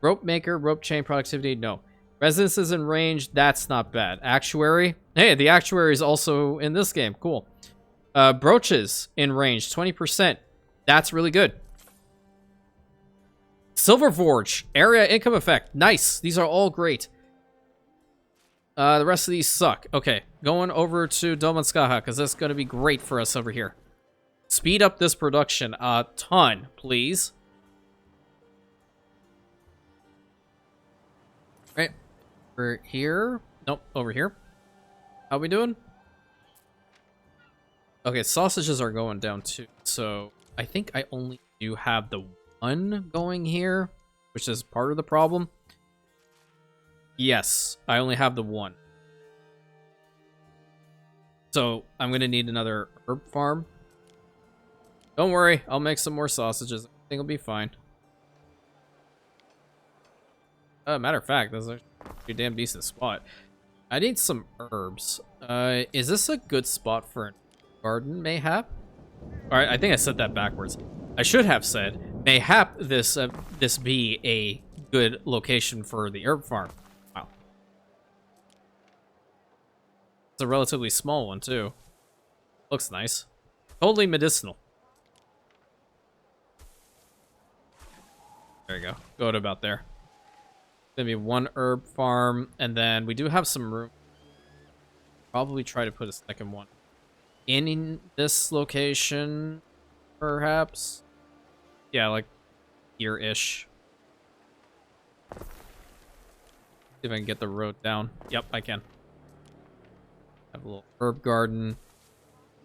[SPEAKER 1] Rope maker, rope chain productivity, no. Residences in range, that's not bad. Actuary, hey, the actuary is also in this game, cool. Brooches in range, 20%. That's really good. Silver Forge, area income effect, nice. These are all great. The rest of these suck. Okay, going over to Domanskaha, because that's going to be great for us over here. Speed up this production a ton, please. Right. Over here. Nope, over here. How we doing? Okay, sausages are going down too. So I think I only do have the one going here, which is part of the problem. Yes, I only have the one. So I'm going to need another herb farm. Don't worry, I'll make some more sausages. I think it'll be fine. Matter of fact, that's actually a damn decent spot. I need some herbs. Is this a good spot for a garden, mayhap? Alright, I think I said that backwards. I should have said, mayhap this be a good location for the herb farm. Wow. It's a relatively small one, too. Looks nice. Totally medicinal. There you go. Go to about there. Gonna be one herb farm, and then we do have some room. Probably try to put a second one in this location, perhaps. Yeah, like here-ish. See if I can get the road down. Yep, I can. Have a little herb garden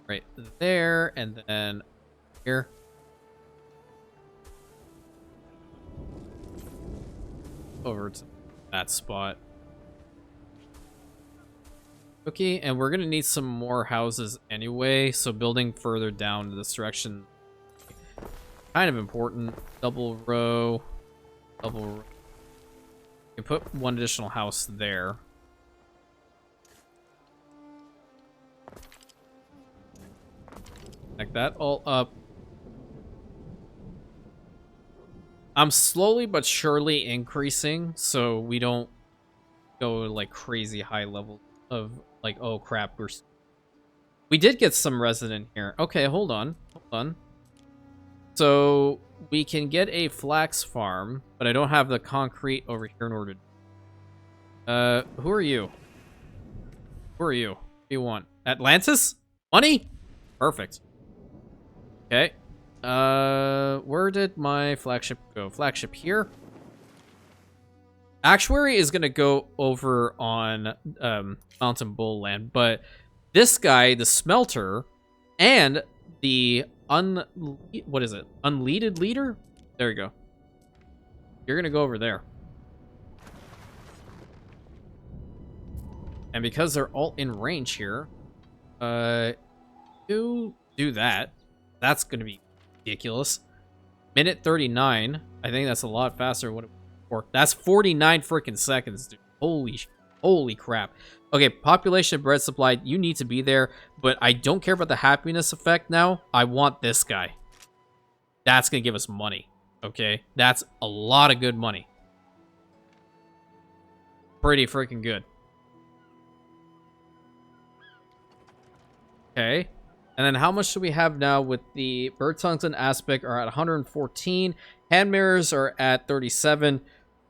[SPEAKER 1] right there, and then here. Over to that spot. Okay, and we're gonna need some more houses anyway, so building further down this direction kind of important. Double row. You can put one additional house there. Like that all up. I'm slowly but surely increasing, so we don't go like crazy high level of like, oh crap, we did get some resident here. Okay, hold on. So we can get a flax farm, but I don't have the concrete over here in order to... who are you? What do you want? Atlantis? Money? Perfect. Okay. Where did my flagship go? Flagship here. Actuary is gonna go over on Mountain Bulland, but this guy, the smelter, and the unleaded leader? There you go. You're gonna go over there. And because they're all in range here, do that. That's gonna be ridiculous. Minute 39. I think that's a lot faster than what it was before. That's 49 freaking seconds, dude. Holy crap. Okay, population bread supply, you need to be there, but I don't care about the happiness effect now. I want this guy. That's gonna give us money. Okay? That's a lot of good money. Pretty freaking good. Okay. And then how much do we have now with the bird tongues and aspect are at 114. Hand mirrors are at 37.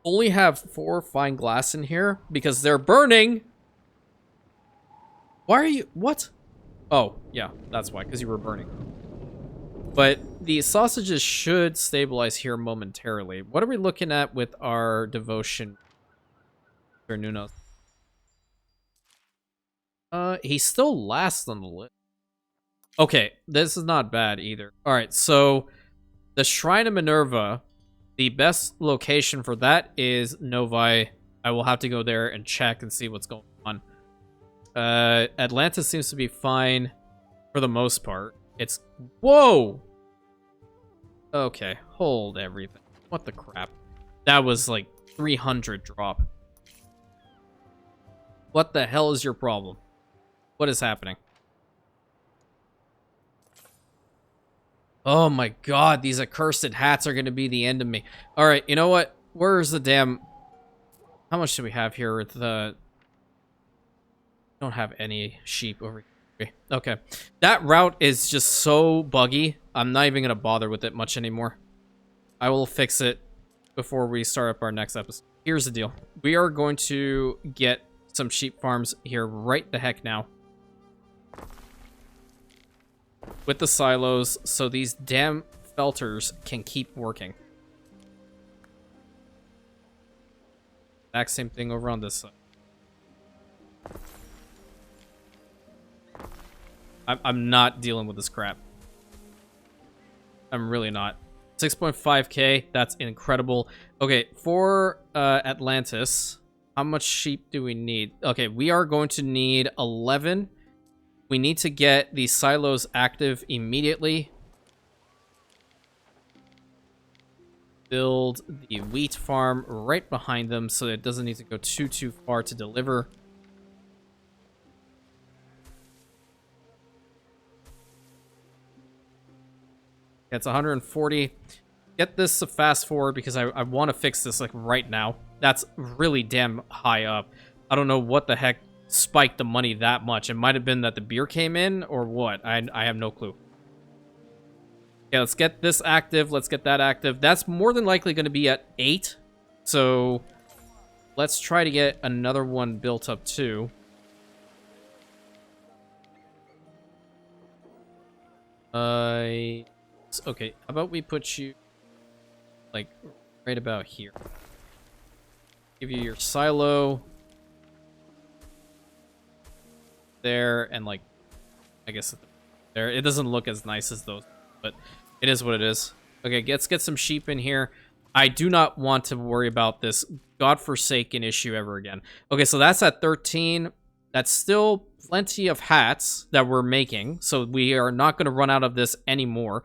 [SPEAKER 1] Only have 4 fine glass in here because they're burning. Why are you... What? Oh, yeah, that's why, because you were burning. But the sausages should stabilize here momentarily. What are we looking at with our devotion? Nuno. He still lasts on the list. Okay, this is not bad either. Alright, so the Shrine of Minerva, the best location for that is Novi. I will have to go there and check and see what's going on. Atlantis seems to be fine for the most part. It's... Whoa! Okay, hold everything. What the crap? That was like 300 drop. What the hell is your problem? What is happening? Oh my god, these accursed hats are gonna be the end of me. Alright, you know what? Where's the damn... How much do we have here with the... Don't have any sheep over here. Okay. That route is just so buggy. I'm not even gonna bother with it much anymore. I will fix it before we start up our next episode. Here's the deal. We are going to get some sheep farms here right the heck now. With the silos, so these damn felters can keep working. Exact same thing over on this side. I'm not dealing with this crap. I'm really not. 6.5k, that's incredible. Okay, for Atlantis, how much sheep do we need? Okay, we are going to need 11. We need to get the silos active immediately. Build the wheat farm right behind them so that it doesn't need to go too far to deliver. It's 140. Get this a fast forward because I want to fix this like right now. That's really damn high up. I don't know what the heck spiked the money that much. It might have been that the beer came in or what. I have no clue. Okay, let's get this active. Let's get that active. That's more than likely going to be at 8. So let's try to get another one built up too. Okay, how about we put you like right about here. Give you your silo there, and like I guess there. It doesn't look as nice as those, but it is what it is. Okay, let's get some sheep in here. I do not want to worry about this godforsaken issue ever again. Okay, so that's at 13. That's still plenty of hats that we're making, so we are not going to run out of this anymore.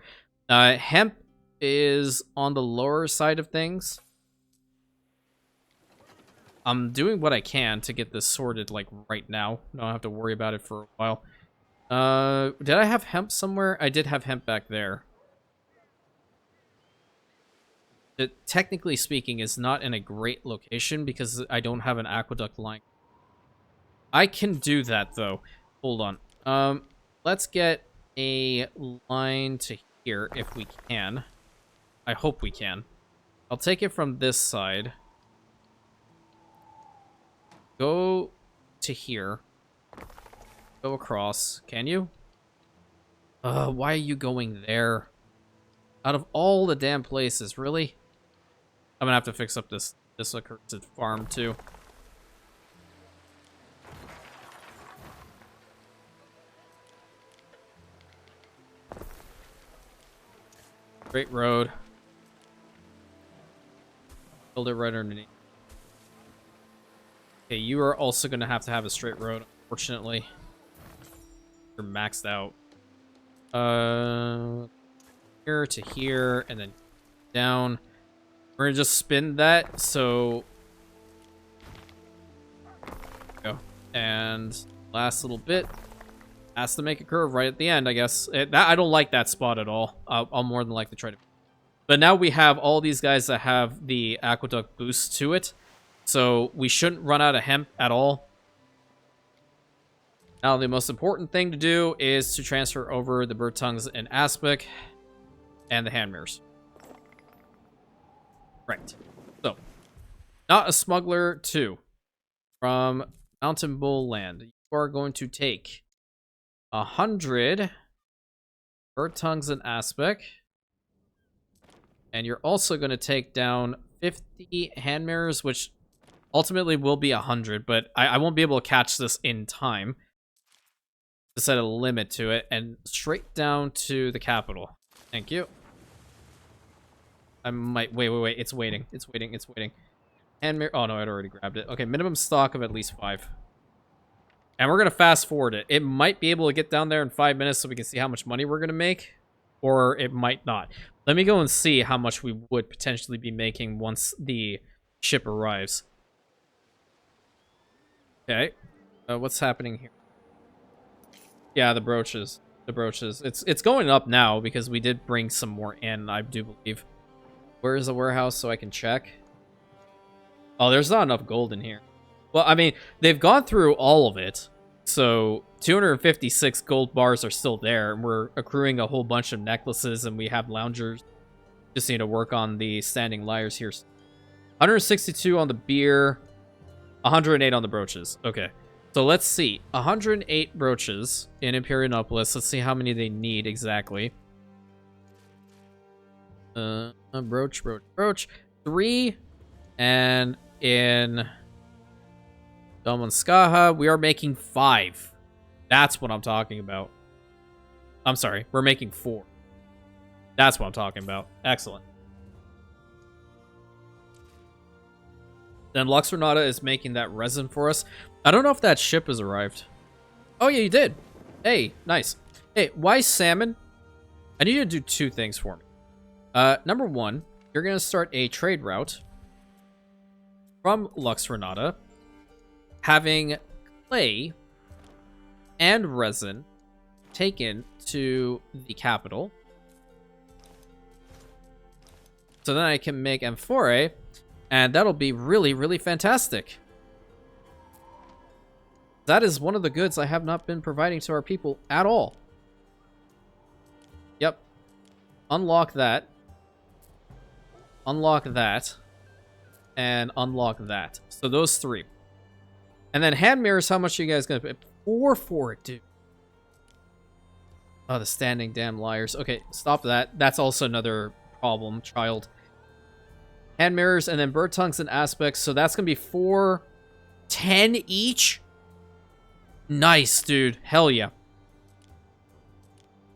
[SPEAKER 1] Hemp is on the lower side of things. I'm doing what I can to get this sorted, like, right now. I don't have to worry about it for a while. Did I have hemp somewhere? I did have hemp back there. It, technically speaking, is not in a great location because I don't have an aqueduct line. I can do that, though. Hold on. Let's get a line to here if we can. I hope we can. I'll take it from this side. Go to here. Go across. Can you? Why are you going there? Out of all the damn places, really? I'm gonna have to fix up this accursed farm too. Straight road. Build it right underneath. Okay, you are also gonna have to have a straight road, unfortunately. You're maxed out. Here to here, and then down. We're gonna just spin that, so... There we go. And last little bit. Has to make a curve right at the end, I guess. I don't like that spot at all. I'll more than likely try to... But now we have all these guys that have the aqueduct boost to it. So we shouldn't run out of hemp at all. Now the most important thing to do is to transfer over the bird tongues and aspic and the hand mirrors. Right. So, not a smuggler 2 from Mountain Bulland. You are going to take 100 bird tongues and aspic. And you're also going to take down 50 hand mirrors, which ultimately will be 100, but I won't be able to catch this in time to set a limit to it, and straight down to the capital. Thank you. I might... Wait. It's waiting. It's waiting. Hand mirror... Oh, no, I'd already grabbed it. Okay, minimum stock of at least 5. And we're going to fast forward it. It might be able to get down there in 5 minutes so we can see how much money we're going to make. Or it might not. Let me go and see how much we would potentially be making once the ship arrives. Okay. What's happening here? Yeah, the brooches. The brooches. It's going up now because we did bring some more in, I do believe. Where is the warehouse so I can check? Oh, there's not enough gold in here. Well, I mean, they've gone through all of it. So 256 gold bars are still there. And we're accruing a whole bunch of necklaces and we have loungers. Just need to work on the standing lyres here. 162 on the beer. 108 on the brooches. Okay. So let's see. 108 brooches in Imperiumopolis. Let's see how many they need exactly. Brooch. 3. And in Damonskaha, we are making 5. That's what I'm talking about. I'm sorry. We're making 4. That's what I'm talking about. Excellent. Then Luxornata is making that resin for us. I don't know if that ship has arrived. Oh, yeah, you did. Hey, nice. Hey, why salmon? I need you to do 2 things for me. Number 1, you're going to start a trade route from Luxornata, having clay and resin taken to the capital. So then I can make amphore, and that'll be really, really fantastic. That is one of the goods I have not been providing to our people at all. Yep. Unlock that. Unlock that. And unlock that. So those 3. And then hand mirrors, how much are you guys going to pay? 4 for it, dude. Oh, the standing damn liars. Okay, stop that. That's also another problem, child. Hand mirrors and then bird tongues and aspects. So that's going to be 4, 10 each. Nice, dude. Hell yeah.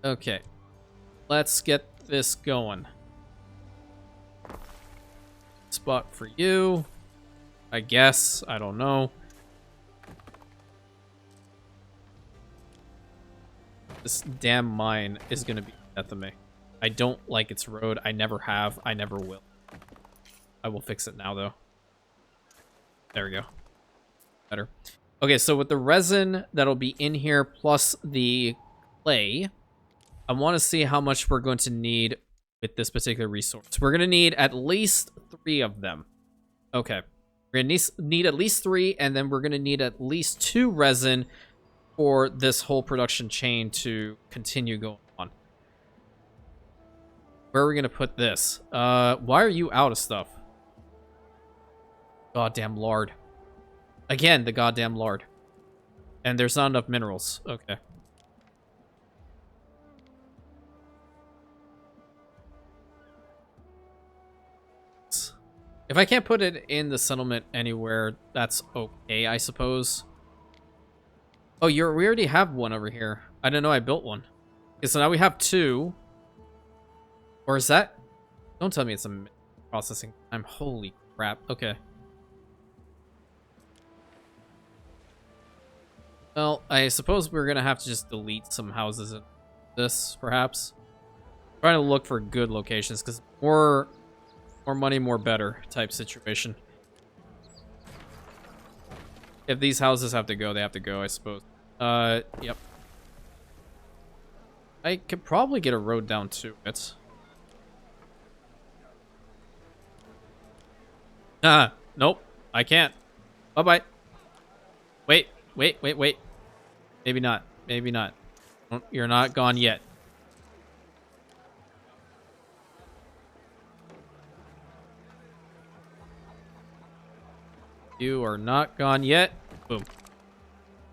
[SPEAKER 1] Okay. Let's get this going. Spot for you. I guess. I don't know. This damn mine is going to be death of me. I don't like its road. I never have. I never will. I will fix it now, though. There we go. Better. Okay, so with the resin that'll be in here plus the clay, I want to see how much we're going to need with this particular resource. We're going to need at least 3 of them. Okay. We're going to need at least 3, and then we're going to need at least 2 resin for this whole production chain to continue going on. Where are we going to put this? Why are you out of stuff? Goddamn lard. Again, the goddamn lard. And there's not enough minerals. Okay. If I can't put it in the settlement anywhere, that's okay, I suppose. Oh, we already have one over here. I didn't know I built one. Okay, so now we have 2. Or is that... Don't tell me it's a processing time. Holy crap. Okay. Well, I suppose we're gonna have to just delete some houses in this, perhaps. Trying to look for good locations, because more money, more better type situation. If these houses have to go, they have to go, I suppose. Yep. I could probably get a road down to it. Nope. I can't. Bye-bye. Wait. Maybe not. Maybe not. You're not gone yet. You are not gone yet. Boom.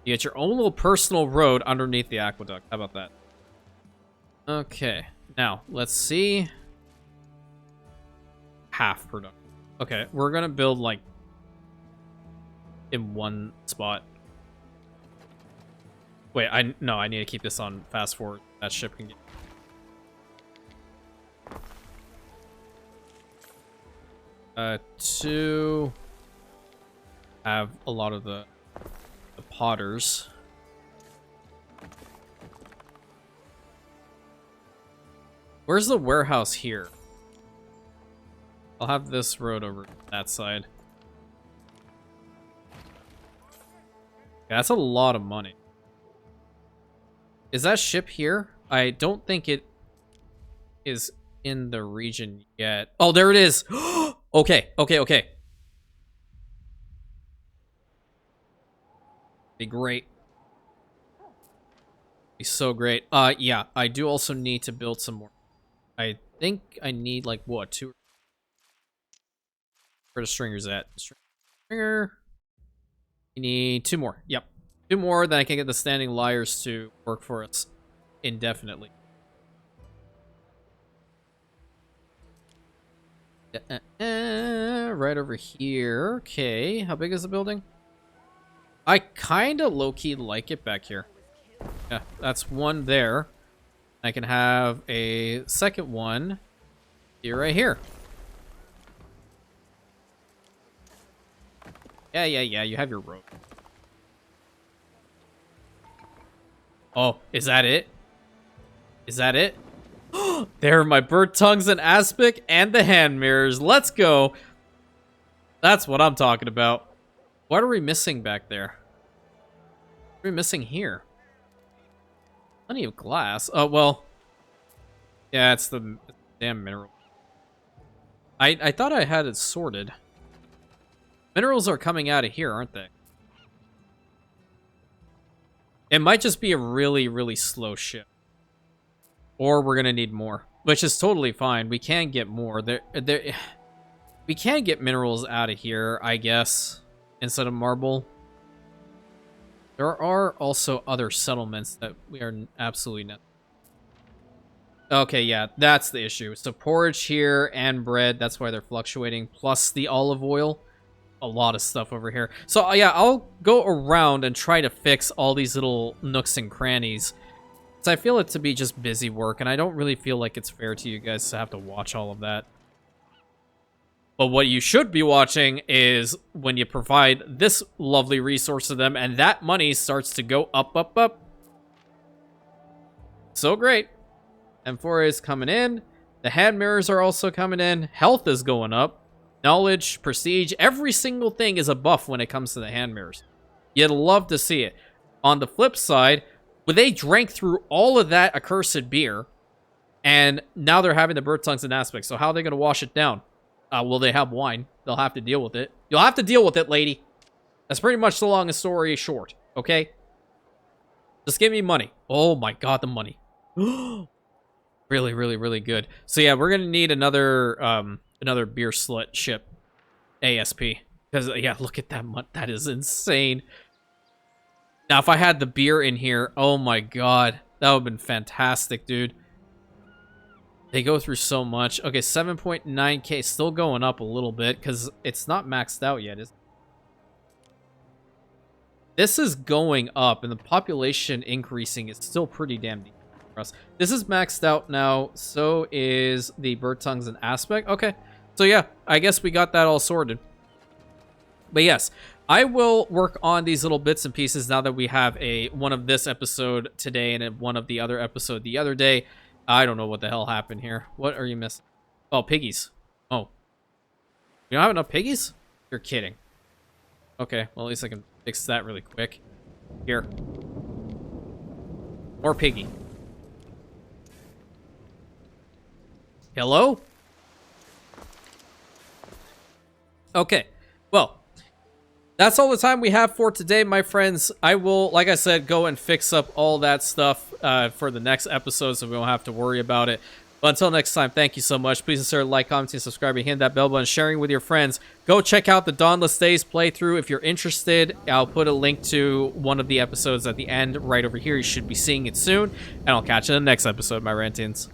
[SPEAKER 1] You get your own little personal road underneath the aqueduct. How about that? Okay. Now, let's see. Half production. Okay, we're gonna build, like, in one spot. Wait, I need to keep this on fast forward. That ship can get... to have a lot of the potters. Where's the warehouse here? I'll have this road over that side. Yeah, that's a lot of money. Is that ship here? I don't think it is in the region yet. Oh, there it is. Okay. Be great. Be so great. Yeah, I do also need to build some more. I think I need like what, 2? Where the stringers at? Stringer. We need 2 more. Yep. 2 more, then I can get the standing liars to work for us indefinitely. Right over here. Okay, how big is the building? I kind of low-key like it back here. Yeah, that's 1 there. I can have a second one here, right here. Yeah, you have your road. Oh, is that it? Is that it? There are my bird tongues and aspic and the hand mirrors. Let's go. That's what I'm talking about. What are we missing back there? What are we missing here? Plenty of glass. Oh, well. Yeah, it's the damn mineral. I thought I had it sorted. Minerals are coming out of here, aren't they? It might just be a really, really slow ship. Or we're going to need more. Which is totally fine. We can get more. We can get minerals out of here, I guess. Instead of marble. There are also other settlements that we are absolutely not. Okay, yeah, that's the issue. So porridge here and bread. That's why they're fluctuating. Plus the olive oil. A lot of stuff over here. So yeah, I'll go around and try to fix all these little nooks and crannies. So I feel it to be just busy work, and I don't really feel like it's fair to you guys to have to watch all of that. But what you should be watching is when you provide this lovely resource to them, and that money starts to go up, up, up. So great. M4 is coming in. The hand mirrors are also coming in. Health is going up. Knowledge, prestige, every single thing is a buff when it comes to the hand mirrors. You'd love to see it. On the flip side, when they drank through all of that accursed beer, and now they're having the bird tongues and aspects, so how are they going to wash it down? Will they have wine? They'll have to deal with it. You'll have to deal with it, lady. That's pretty much the long story short, okay? Just give me money. Oh my god, the money. Really, really, really good. So yeah, we're going to need another beer slut ship. ASP. Because, yeah, look at that. That is insane. Now, if I had the beer in here, oh my god. That would have been fantastic, dude. They go through so much. Okay, 7.9k. Still going up a little bit because it's not maxed out yet, is it? This is going up, and the population increasing is still pretty damn deep for us. This is maxed out now. So is the bird tongues and aspect. Okay. So yeah, I guess we got that all sorted. But yes, I will work on these little bits and pieces now that we have one of this episode today and one of the other episode the other day. I don't know what the hell happened here. What are you missing? Oh, piggies. Oh. You don't have enough piggies? You're kidding. Okay, well at least I can fix that really quick. Here. More piggy. Hello? Okay, well, that's all the time we have for today, my friends. I will, like I said, go and fix up all that stuff for the next episode so we won't have to worry about it. But until next time, thank you so much. Please consider like, commenting, subscribing, hit that bell button, sharing with your friends. Go check out the Dauntless Days playthrough if you're interested. I'll put a link to one of the episodes at the end right over here. You should be seeing it soon. And I'll catch you in the next episode, my Rantians.